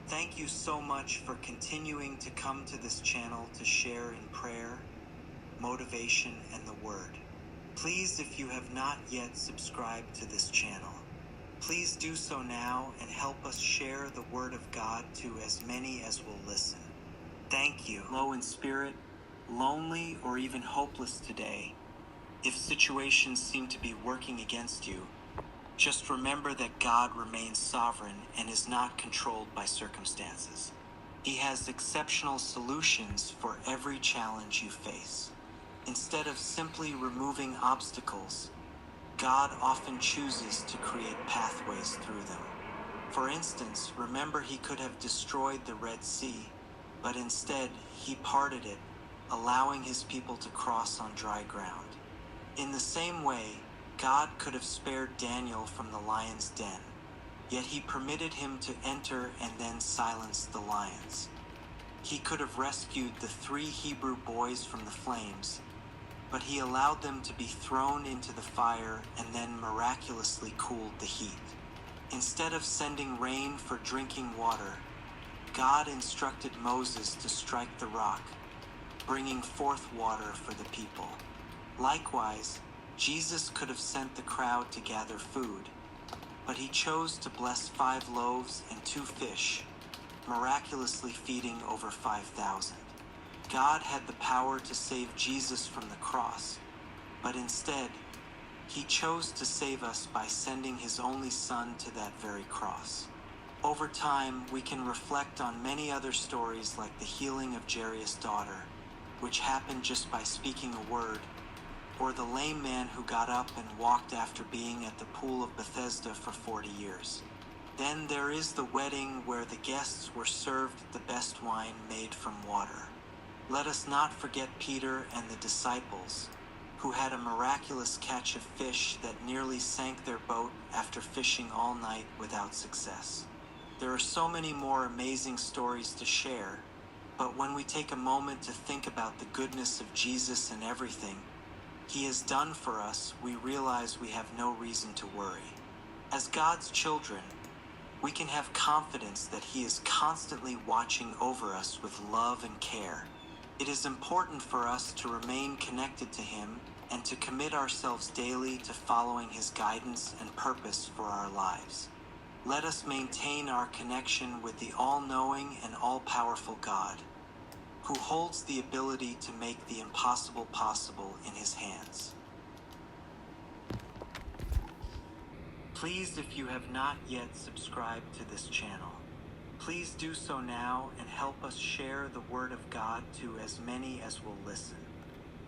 Thank you so much for continuing to come to this channel to share in prayer, motivation, and the Word. Please, if you have not yet subscribed to this channel, please do so now and help us share the Word of God to as many as will listen. Thank you. Low in spirit, lonely, or even hopeless today, if situations seem to be working against you, just remember that God remains sovereign and is not controlled by circumstances. He has exceptional solutions for every challenge you face. Instead of simply removing obstacles, God often chooses to create pathways through them. For instance, remember He could have destroyed the Red Sea, but instead He parted it, allowing His people to cross on dry ground. In the same way, God could have spared Daniel from the lion's den, yet He permitted him to enter and then silence the lions. He could have rescued the 3 Hebrew boys from the flames, but He allowed them to be thrown into the fire and then miraculously cooled the heat. Instead of sending rain for drinking water, God instructed Moses to strike the rock, bringing forth water for the people. Likewise, Jesus could have sent the crowd to gather food, but He chose to bless 5 loaves and 2 fish, miraculously feeding over 5,000. God had the power to save Jesus from the cross, but instead, He chose to save us by sending His only Son to that very cross. Over time, we can reflect on many other stories like the healing of Jairus' daughter, which happened just by speaking a word, or the lame man who got up and walked after being at the pool of Bethesda for 40 years. Then there is the wedding where the guests were served the best wine made from water. Let us not forget Peter and the disciples, who had a miraculous catch of fish that nearly sank their boat after fishing all night without success. There are so many more amazing stories to share, but when we take a moment to think about the goodness of Jesus and everything He has done for us, we realize we have no reason to worry. As God's children, we can have confidence that He is constantly watching over us with love and care. It is important for us to remain connected to Him and to commit ourselves daily to following His guidance and purpose for our lives. Let us maintain our connection with the all-knowing and all-powerful God, who holds the ability to make the impossible possible in His hands. Please, if you have not yet subscribed to this channel, please do so now and help us share the Word of God to as many as will listen.